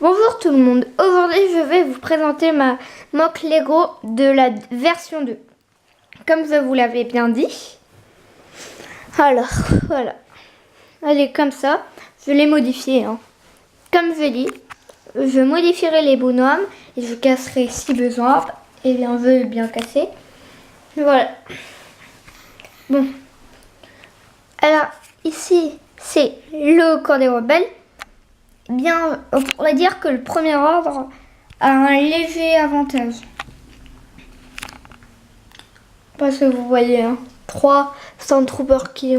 Bonjour tout le monde, aujourd'hui je vais vous présenter ma mock Lego de la version 2. Comme je vous l'avais bien dit. Alors, voilà. Elle est comme ça, je l'ai modifiée. Comme je dis, je modifierai les bonhommes et je casserai si besoin. Et bien, je vais bien casser. Voilà. Bon. Alors, ici, c'est le corps des rebelles. Bien, on pourrait dire que le premier ordre a un léger avantage. Parce que vous voyez, 3 Stormtroopers qui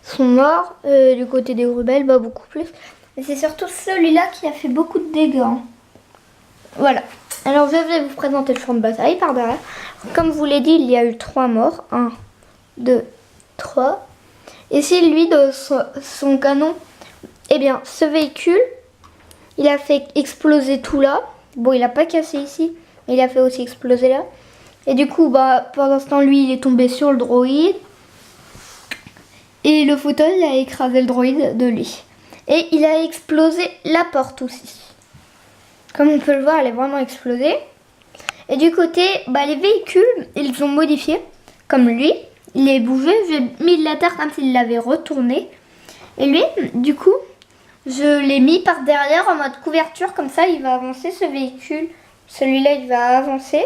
sont morts. Du côté des rebelles, beaucoup plus. Mais c'est surtout celui-là qui a fait beaucoup de dégâts. Voilà. Alors je vais vous présenter le champ de bataille par derrière. Comme je vous l'ai dit, il y a eu 3 morts. 1, 2, 3. Et si lui, de son canon, eh bien, ce véhicule, il a fait exploser tout là. Bon, il n'a pas cassé ici, mais il a fait aussi exploser là. Et du coup, pendant ce temps, lui, il est tombé sur le droïde. Et le fauteuil a écrasé le droïde de lui. Et il a explosé la porte aussi. Comme on peut le voir, elle est vraiment explosée. Et du côté, les véhicules, ils ont modifié. Comme lui, il est bougé. J'ai mis de la terre comme s'il l'avait retourné. Et lui, du coup, je l'ai mis par derrière en mode couverture. Comme ça, il va avancer ce véhicule. Celui-là, il va avancer.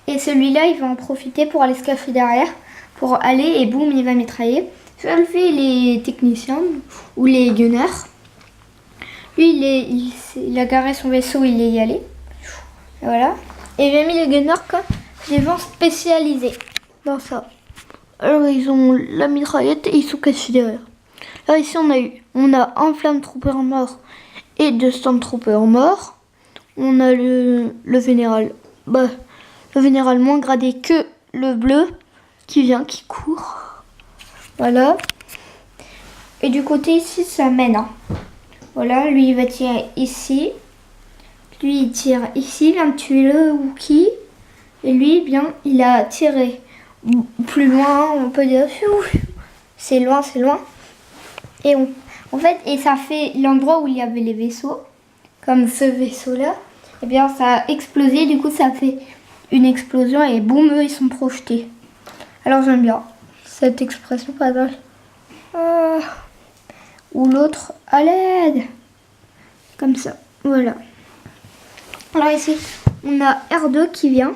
Et celui-là, il va en profiter pour aller se cacher derrière. Pour aller et boum, il va mitrailler. Ça le fait les techniciens ou les gunners. Lui, il a garé son vaisseau, il est y allé. Et voilà. Et j'ai mis les gunners comme des gens spécialisés dans ça. Alors ils ont la mitraillette et ils sont cachés derrière. Là ici on a un Flametrooper mort et 2 Stormtroopers morts. On a le général. Le général moins gradé que le bleu qui court. Voilà. Et du côté ici ça mène. Voilà, lui il va tirer ici. Lui il tire ici, il vient de tuer le Wookie. Et lui, bien, il a tiré plus loin, on peut dire. C'est loin. Et et ça fait l'endroit où il y avait les vaisseaux, comme ce vaisseau-là. Et bien, ça a explosé, du coup ça fait une explosion et boum, eux ils sont projetés. Alors j'aime bien cette expression, par exemple. Ou l'autre, à l'aide. Comme ça, voilà. Alors ici, on a R2 qui vient.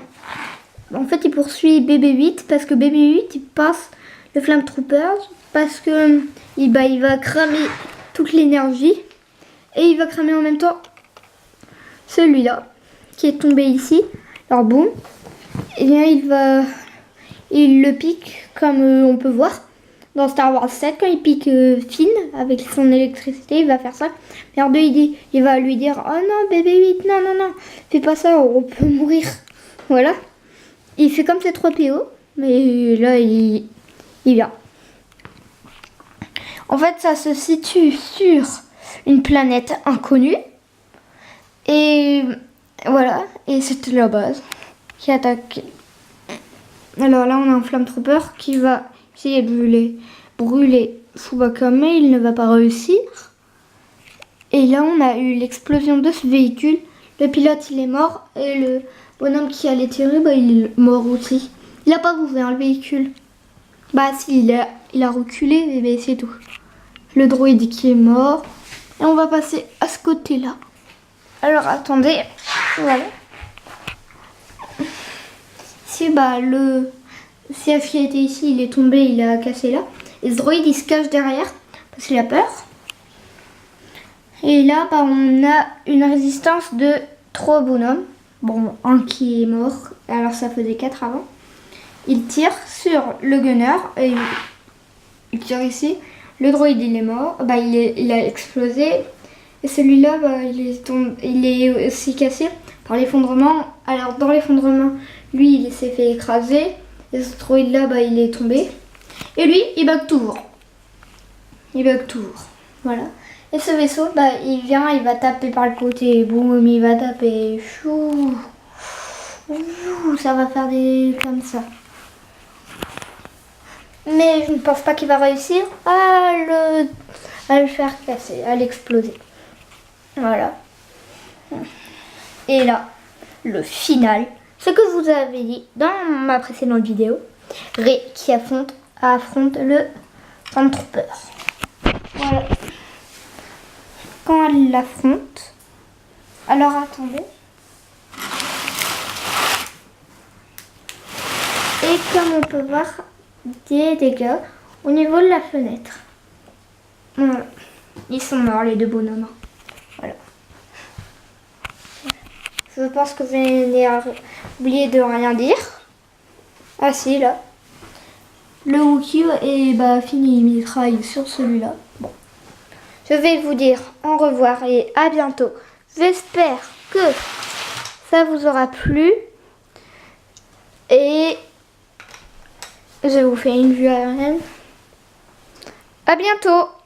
En fait, il poursuit BB-8 parce que BB-8, il passe le Flametrooper parce que il va cramer toute l'énergie. Et il va cramer en même temps celui-là qui est tombé ici. Alors boum, et bien il le pique comme on peut voir. Dans Star Wars 7, quand il pique Finn avec son électricité, il va faire ça. Mais R2, il va lui dire « Oh non, BB-8, non, fais pas ça, on peut mourir. » Voilà. Il fait comme C3PO, mais là, il vient. En fait, ça se situe sur une planète inconnue. Et voilà, et c'était la base qui attaque. Alors là, on a un Flametrooper qui va essayer de brûler Chewbacca, mais il ne va pas réussir. Et là, on a eu l'explosion de ce véhicule. Le pilote, il est mort. Et le bonhomme qui allait tirer, il est mort aussi. Il n'a pas bougé, le véhicule. Si, il a reculé, mais c'est tout. Le droïde qui est mort. Et on va passer à ce côté-là. Alors, attendez. Voilà. Ici, le CF qui était ici, il est tombé, il a cassé là. Et ce droïde, il se cache derrière parce qu'il a peur. Et là, on a une résistance de 3 bonhommes. Bon, un qui est mort, alors ça faisait 4 avant. Il tire sur le gunner et il tire ici. Le droïde, il est mort, il a explosé. Et celui-là, il est aussi cassé par l'effondrement. Alors, dans l'effondrement, lui, il s'est fait écraser. Et ce droïde-là, il est tombé. Et lui, il bug toujours. Voilà. Et ce vaisseau, il vient, il va taper par le côté. Boum, il va taper. Chou. Ça va faire des comme ça. Mais je ne pense pas qu'il va réussir à le faire casser, à l'exploser. Voilà. Et là, le final, ce que je vous avais dit dans ma précédente vidéo, Ray qui affronte le Stormtrooper. Voilà. Quand elle l'affronte, alors attendez. Et comme on peut voir des dégâts au niveau de la fenêtre. Voilà. Ils sont morts les deux bonhommes. Voilà. Je pense que vous avez oublié de rien dire. Ah si, là. Le Wookiee est fini, il mitraille sur celui-là. Bon. Je vais vous dire au revoir et à bientôt. J'espère que ça vous aura plu. Et je vous fais une vue aérienne. À bientôt.